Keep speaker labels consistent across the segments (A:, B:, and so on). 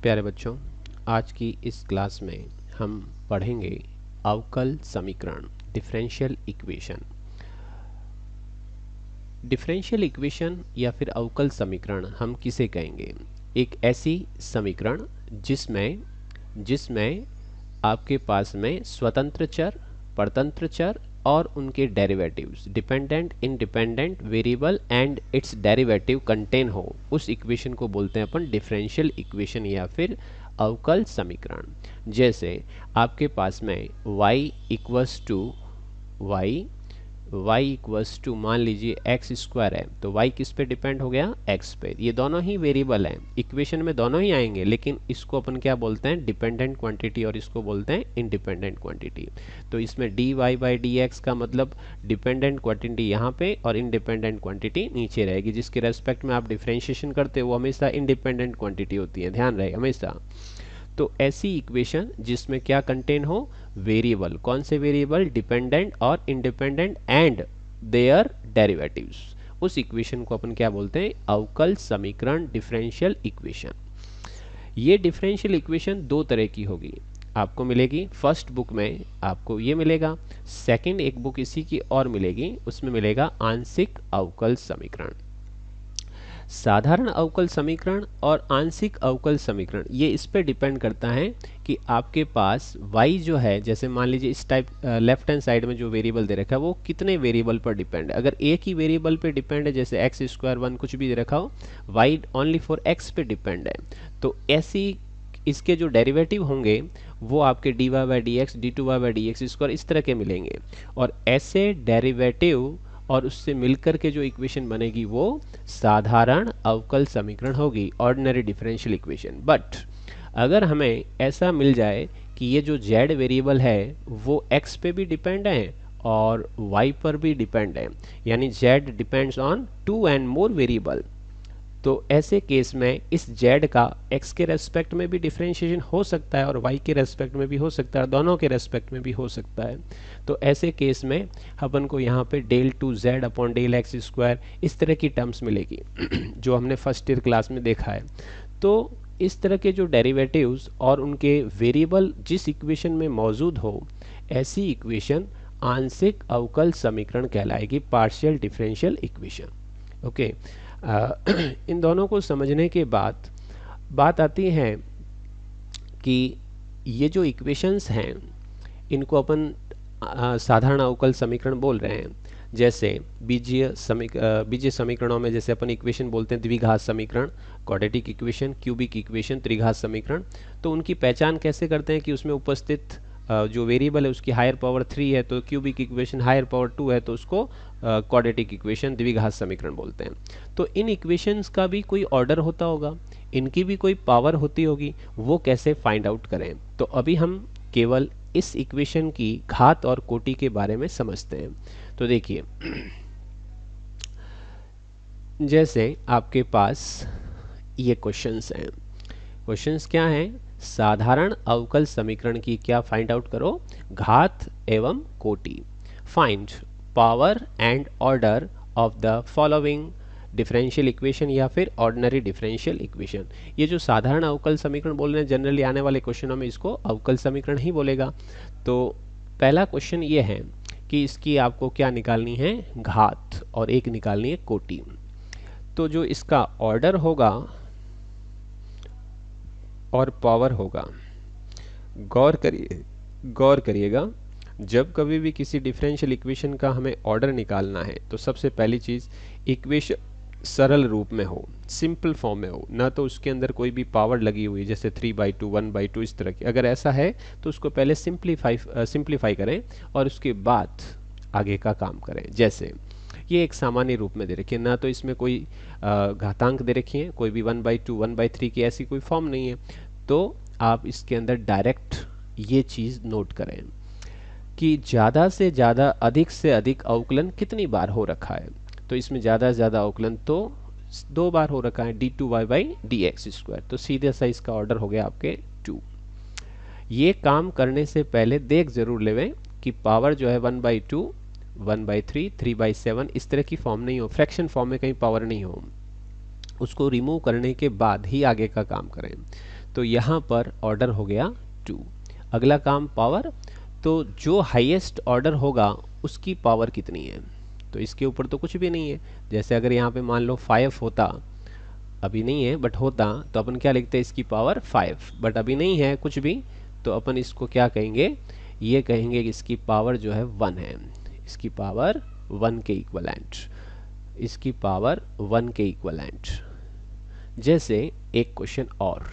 A: प्यारे बच्चों, आज की इस क्लास में हम पढ़ेंगे अवकल समीकरण, डिफरेंशियल इक्वेशन। डिफरेंशियल इक्वेशन या फिर अवकल समीकरण हम किसे कहेंगे? एक ऐसी समीकरण जिसमें जिसमें आपके पास में स्वतंत्र चर, परतंत्र चर और उनके derivatives, dependent, independent variable and it's derivative contain हो, उस इक्वेशन को बोलते हैं अपन डिफरेंशियल इक्वेशन या फिर अवकल समीकरण। जैसे आपके पास में y इक्वल्स टू मान लीजिए एक्स स्क्वायर है, तो y किस पे डिपेंड हो गया? x पे। ये दोनों ही वेरिएबल हैं, इक्वेशन में दोनों ही आएंगे, लेकिन इसको अपन क्या बोलते हैं? डिपेंडेंट क्वांटिटी, और इसको बोलते हैं इंडिपेंडेंट क्वांटिटी। तो इसमें dy बाई dx का मतलब डिपेंडेंट क्वांटिटी यहाँ पे और इंडिपेंडेंट क्वांटिटी नीचे रहेगी, जिसके रेस्पेक्ट में आप डिफ्रेंशिएशन करते हो वो हमेशा इंडिपेंडेंट क्वांटिटी होती है, ध्यान रहे हमेशा। तो ऐसी इक्वेशन जिसमें क्या कंटेन हो? वेरिएबल। कौन से वेरिएबल? डिपेंडेंट और इंडिपेंडेंट एंड देयर डेरिवेटिव्स। उस इक्वेशन को अपन क्या बोलते हैं? अवकल समीकरण, डिफरेंशियल इक्वेशन। ये डिफरेंशियल इक्वेशन दो तरह की होगी, आपको मिलेगी फर्स्ट बुक में, आपको ये मिलेगा। सेकंड एक बुक इसी की और मिलेगी, उसमें मिलेगा आंशिक अवकल समीकरण। साधारण अवकल समीकरण और आंशिक अवकल समीकरण, ये इस पे डिपेंड करता है कि आपके पास y जो है, जैसे मान लीजिए इस टाइप लेफ्ट हैंड साइड में जो वेरिएबल दे रखा है वो कितने वेरिएबल पर डिपेंड है। अगर एक ही वेरिएबल पे डिपेंड है, जैसे एक्स स्क्वायर 1 कुछ भी दे रखा हो, y ओनली फॉर x पे डिपेंड है, तो ऐसी इसके जो डेरिवेटिव होंगे वो आपके dy by D X, D two Y by D X square इस तरह के मिलेंगे। और ऐसे डेरिवेटिव और उससे मिलकर के जो इक्वेशन बनेगी वो साधारण अवकल समीकरण होगी, ऑर्डिनरी डिफरेंशियल इक्वेशन। बट अगर हमें ऐसा मिल जाए कि ये जो z वेरिएबल है वो x पे भी डिपेंड है और y पर भी डिपेंड है, यानी z depends on 2 and more variable, तो ऐसे केस में इस z का x के रेस्पेक्ट में भी डिफरेंशिएशन हो सकता है और y के रेस्पेक्ट में भी हो सकता है, दोनों के रेस्पेक्ट में भी हो सकता है। तो ऐसे केस में अपन को यहाँ पे del two z upon del X square इस तरह की टर्म्स मिलेगी जो हमने फर्स्ट ईयर क्लास में देखा है। तो इस तरह के जो डेरिवेटिव्स और उनके वेरिएबल जिस इक्वेशन में मौजूद हो, ऐसी इक्वेशन आंशिक अवकल समीकरण कहलाएगी, पार्शियल डिफरेंशियल इक्वेशन। ओके, इन दोनों को समझने के बाद बात आती है कि ये जो इक्वेशंस हैं इनको अपन साधारण अवकल समीकरण बोल रहे हैं। जैसे बीजीय समीकरणों में जैसे अपन इक्वेशन बोलते हैं द्विघात समीकरण, क्वाड्रेटिक इक्वेशन, क्यूबिक इक्वेशन, त्रिघात समीकरण। तो उनकी पहचान कैसे करते हैं कि उसमें उपस्थित जो वेरिएबल है उसकी हायर पावर 3 है, तो क्यूबिक इक्वेशन हायर पावर 2 है, तो उसको क्वाड्रेटिक इक्वेशन, द्विघात समीकरण बोलते हैं। तो इन इक्वेशंस का भी कोई ऑर्डर होता होगा, इनकी भी कोई पावर होती होगी, वो कैसे फाइंड आउट करें? तो अभी हम केवल इस इक्वेशन की घात और कोटि के बारे में समझते हैं। तो देखिए, जैसे आपके पास ये क्वेश्चंस हैं। क्वेश्चंस क्या हैं? साधारण अवकल समीकरण की क्या फाइंड आउट करो? घात एवं कोटि। Find power and order of the following differential equation या फिर ऑर्डिनरी डिफरेंशियल इक्वेशन। ये जो साधारण अवकल समीकरण बोल रहे हैं, जनरली आने वाले क्वेश्चनों में इसको अवकल समीकरण ही बोलेगा। तो पहला क्वेश्चन ये है कि इसकी आपको क्या निकालनी है? घात, और एक निकालनी है कोटि। तो जो इसका ऑर्डर होगा और पावर होगा, गौर करिएगा, जब कभी भी किसी डिफरेंशियल इक्वेशन का हमें ऑर्डर निकालना है तो सबसे पहली चीज इक्वेशन सरल रूप में हो, सिंपल फॉर्म में हो, ना तो उसके अंदर कोई भी पावर लगी हुई जैसे 3/2, 1/2 इस तरह की। अगर ऐसा है तो उसको पहले सिंप्लीफाई करें और उसके बाद आगे का काम करें। जैसे ये एक सामान्य रूप में दे रखी है, ना तो इसमें कोई घातांक दे रखी है, कोई भी 1/2, 1/3 की ऐसी कोई फॉर्म नहीं है। तो आप इसके अंदर डायरेक्ट ये चीज़ नोट करें कि ज़्यादा से ज़्यादा, अधिक से अधिक अवकलन कितनी बार हो रखा है। तो इसमें ज़्यादा से ज़्यादा अवकलन तो 2 बार हो रखा है, d2y by D X square. तो सीधे सा इसका ऑर्डर हो गया आपके 2। ये काम करने से पहले देख जरूर लेवें कि पावर जो है 1/2, 1/3, 3/7 इस तरह की फॉर्म नहीं हो, फ्रैक्शन फॉर्म में कहीं पावर नहीं हो, उसको रिमूव करने के बाद ही आगे का काम करें। तो यहाँ पर ऑर्डर हो गया 2। अगला काम पावर, तो जो हाईएस्ट ऑर्डर होगा उसकी पावर कितनी है, तो इसके ऊपर तो कुछ भी नहीं है। जैसे अगर यहाँ पे मान लो 5 होता, अभी नहीं है बट होता, तो अपन क्या लिखते हैं, इसकी पावर 5, बट अभी नहीं है कुछ भी, तो अपन इसको क्या कहेंगे, ये कहेंगे कि इसकी पावर जो है 1 है, इसकी पावर 1 के इक्वलेंट, इसकी पावर 1 के इक्वलेंट। जैसे एक क्वेश्चन और,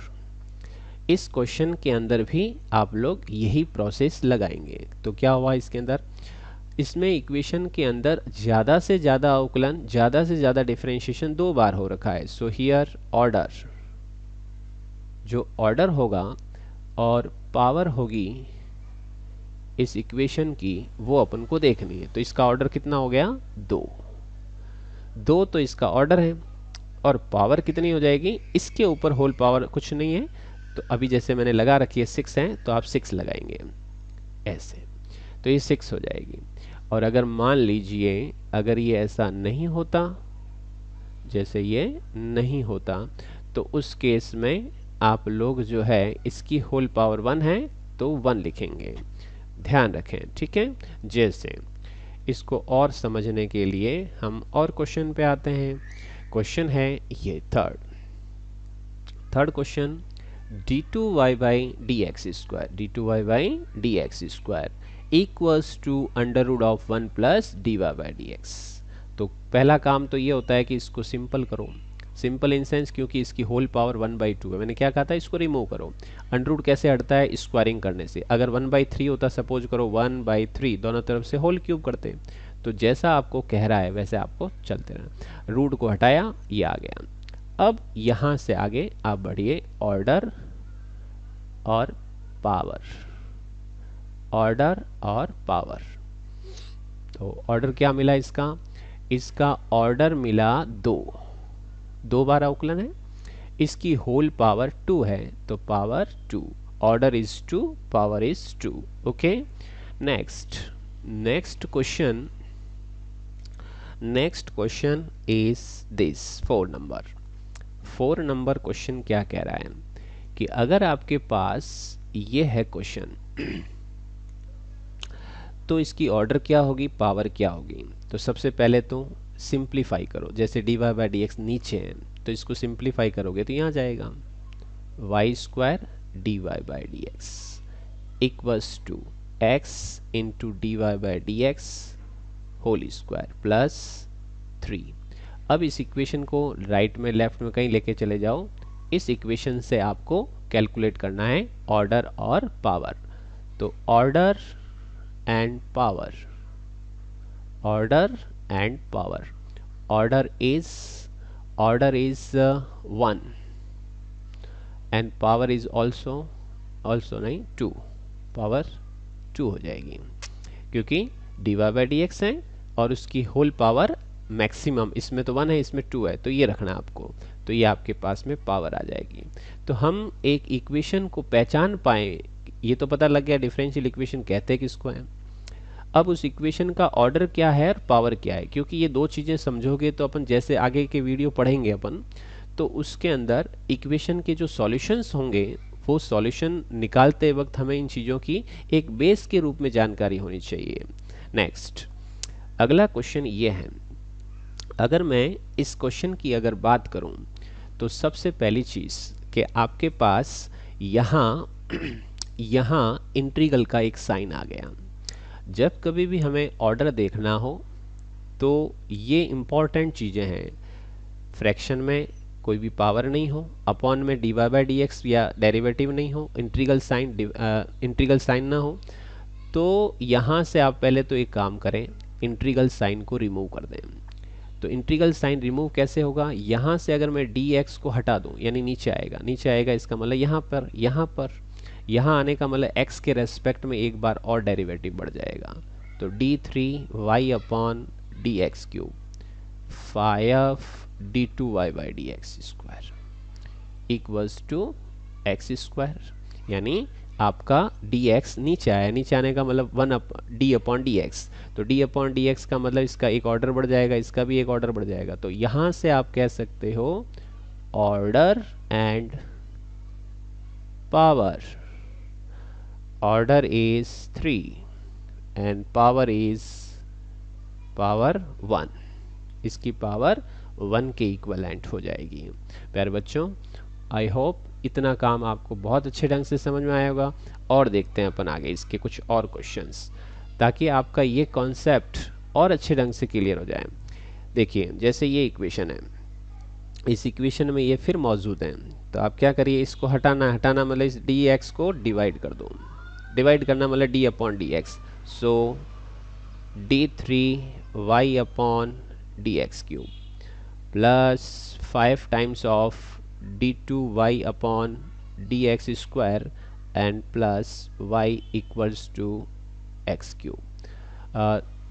A: इस क्वेश्चन के अंदर भी आप लोग यही प्रोसेस लगाएंगे। तो क्या हुआ इसके अंदर, इसमें इक्वेशन के अंदर ज़्यादा से ज़्यादा अवकलन, ज़्यादा से ज़्यादा डिफरेंशिएशन 2 बार हो रखा है। सो हियर ऑर्डर, जो ऑर्डर होगा और पावर होगी इस इक्वेशन की, वो अपन को देखनी है। तो इसका ऑर्डर कितना हो गया, 2 तो इसका ऑर्डर है, और पावर कितनी हो जाएगी, इसके ऊपर होल पावर कुछ नहीं है, तो अभी जैसे मैंने लगा रखी है 6 है, तो आप 6 लगाएंगे ऐसे, तो ये 6 हो जाएगी। और अगर मान लीजिए अगर ये ऐसा नहीं होता, जैसे ये नहीं होता, तो उस केस में आप लोग जो है इसकी होल पावर 1 है तो 1 लिखेंगे, ध्यान रखें, ठीक है। जैसे इसको और समझने के लिए हम और क्वेश्चन पे आते हैं। क्वेश्चन है ये third question, d2y by D X square equals to under root of 1 plus dy by D X. तो पहला काम तो ये होता है कि इसको सिंपल करो, सिंपल इन सेंस क्योंकि इसकी होल पावर 1/2 है। मैंने क्या कहा था, इसको रिमूव करो। अंडर रूट कैसे हटता है, स्क्वायरिंग करने से। अगर 1/3 होता, सपोज करो 1/3, दोनों तरफ से होल क्यूब करते। तो जैसा आपको कह रहा है वैसे आपको चलते रहना। रूट को हटाया, ये आ गया। अब यहाँ से आगे आप बढ़िए, ऑर्डर और पावर, ऑर्डर और पावर। तो ऑर्डर क्या मिला इसका, इसका ऑर्डर मिला 2 बार अवकलन है, इसकी होल पावर 2 है, तो power 2, order is 2, power is 2। Okay, next question is this 4 number question क्या कह रहा है कि अगर आपके पास ये है क्वेश्चन, तो इसकी ऑर्डर क्या होगी, पावर क्या होगी। तो सबसे पहले तो सिंप्लीफाई करो, जैसे dy बाई डी एक्स नीचे है तो इसको सिंप्लीफाई करोगे तो यहाँ जाएगा y square dy by D X equals to x into dy by D X whole square plus 3। अब इस इक्वेशन को राइट में लेफ्ट में कहीं लेके चले जाओ। इस इक्वेशन से आपको कैलकुलेट करना है ऑर्डर और पावर। तो order and power, order and power, order is 1 and power is also नहीं 2, पावर 2 हो जाएगी क्योंकि dy बाई डी एक्स है और उसकी होल पावर मैक्सिमम, इसमें तो 1 है इसमें 2 है, तो ये रखना आपको। तो ये आपके पास में पावर आ जाएगी। तो हम एक इक्वेशन को पहचान पाए, ये तो पता लग गया डिफरेंशियल इक्वेशन कहते किसको है। अब उस इक्वेशन का ऑर्डर क्या है और पावर क्या है, क्योंकि ये 2 चीज़ें समझोगे तो अपन जैसे आगे के वीडियो पढ़ेंगे अपन, तो उसके अंदर इक्वेशन के जो सॉल्यूशंस होंगे वो सॉल्यूशन निकालते वक्त हमें इन चीज़ों की एक बेस के रूप में जानकारी होनी चाहिए। नेक्स्ट अगला क्वेश्चन ये है, अगर मैं इस क्वेश्चन की अगर बात करूं तो सबसे पहली चीज़ कि आपके पास यहाँ इंटीग्रल का एक साइन आ गया। जब कभी भी हमें ऑर्डर देखना हो तो ये इम्पॉर्टेंट चीज़ें हैं। फ्रैक्शन में कोई भी पावर नहीं हो, अपॉन में dy बाई डी एक्स या डेरिवेटिव नहीं हो, इंटीग्रल साइन ना हो, तो यहाँ से आप पहले तो एक काम करें, इंटीग्रल साइन को रिमूव कर दें। तो इंटीग्रल साइन रिमूव कैसे होगा, यहाँ से अगर मैं dx को हटा दूँ यानी नीचे आएगा, इसका मतलब यहाँ आने का मतलब x के रेस्पेक्ट में एक बार और डेरिवेटिव बढ़ जाएगा। तो d3y upon D X cube 5 d2y by D X square equals to X square, यानी आपका dx नीचे आया, नीचे आने का मतलब 1 d अपॉन डी एक्स। तो d अपॉन डी एक्स का मतलब इसका एक ऑर्डर बढ़ जाएगा, इसका भी एक ऑर्डर बढ़ जाएगा। तो यहाँ से आप कह सकते हो order and power, order is 3 and power is power 1, इसकी पावर 1 के इक्वलेंट हो जाएगी। प्यारे बच्चों, आई होप इतना काम आपको बहुत अच्छे ढंग से समझ में आया होगा। और देखते हैं अपन आगे इसके कुछ और क्वेश्चंस, ताकि आपका ये कॉन्सेप्ट और अच्छे ढंग से क्लियर हो जाए। देखिए, जैसे ये इक्वेशन है, इस इक्वेशन में ये फिर मौजूद है, तो आप क्या करिए, इसको हटाना मतलब इस डी एक्स को डिवाइड कर दो। डिवाइड करना मतलब D upon D X, so d3y upon D X cube plus 5 times of d2y upon D X square and plus y equals to X cube.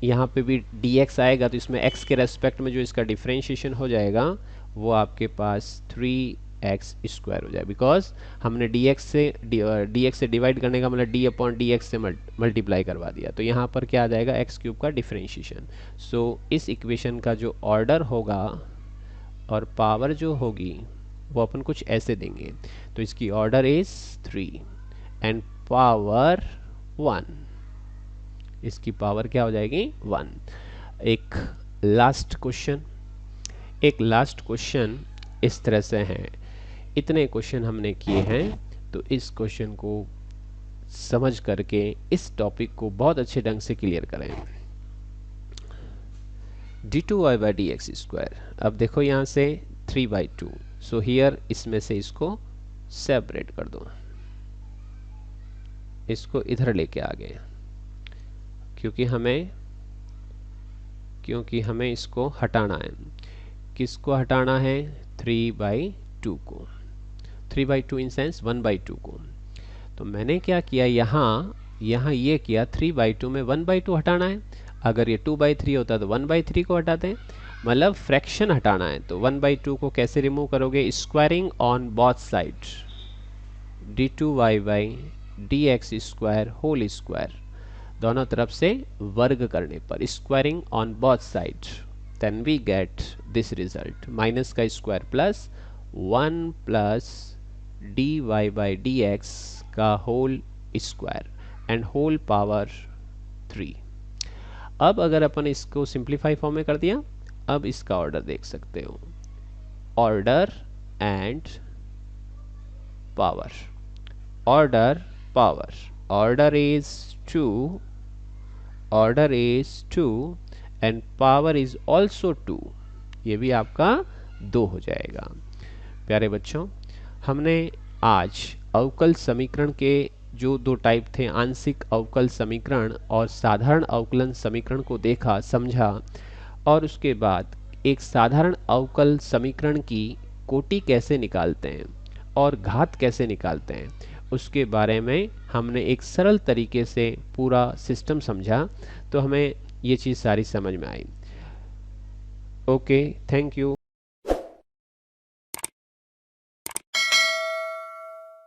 A: यहाँ पे भी dx आएगा, तो इसमें x के रेस्पेक्ट में जो इसका डिफ्रेंशिएशन हो जाएगा वो आपके पास 3x स्क्वायर हो जाए, बिकॉज हमने dx से डिवाइड करने का मतलब d अपॉन डी एक्स से मल्टीप्लाई करवा दिया, तो यहाँ पर क्या आ जाएगा, एक्स क्यूब का डिफ्रेंशिएशन। सो इस इक्वेशन का जो ऑर्डर होगा और पावर जो होगी वो अपन कुछ ऐसे देंगे, तो इसकी ऑर्डर इज 3 एंड पावर 1, इसकी पावर क्या हो जाएगी, 1। एक लास्ट क्वेश्चन इस तरह से है। इतने क्वेश्चन हमने किए हैं, तो इस क्वेश्चन को समझ करके इस टॉपिक को बहुत अच्छे ढंग से क्लियर करें। d2y by D X square, अब देखो यहाँ से 3/2, सो हियर इसमें से इसको सेपरेट कर दो, इसको इधर लेके आ गए, क्योंकि हमें इसको हटाना है। किसको हटाना है, 3/2 को, 3/2 इन सेंस 1/2 को। तो मैंने क्या किया, यहाँ ये किया, 3/2 में 1/2 हटाना है। अगर ये 2/3 होता तो 1/3 को हटाते हैं, मतलब फ्रैक्शन हटाना है। तो 1/2 को कैसे रिमूव करोगे, squaring on both side, d2y by D X square whole square, दोनों तरफ से वर्ग करने पर, squaring on both side, then we get this result, minus का square plus 1 plus dy by D X का whole square and whole power 3। अब अगर अपन इसको सिंप्लीफाई फॉर्म में कर दिया, अब इसका ऑर्डर देख सकते हो, order and power, order power, order is 2 and power is also 2, ये भी आपका 2 हो जाएगा। प्यारे बच्चों, हमने आज अवकल समीकरण के जो 2 टाइप थे, आंशिक अवकल समीकरण और साधारण अवकलन समीकरण को देखा, समझा, और उसके बाद एक साधारण अवकल समीकरण की कोटि कैसे निकालते हैं और घात कैसे निकालते हैं, उसके बारे में हमने एक सरल तरीके से पूरा सिस्टम समझा, तो हमें ये चीज़ सारी समझ में आई। Okay, thank you.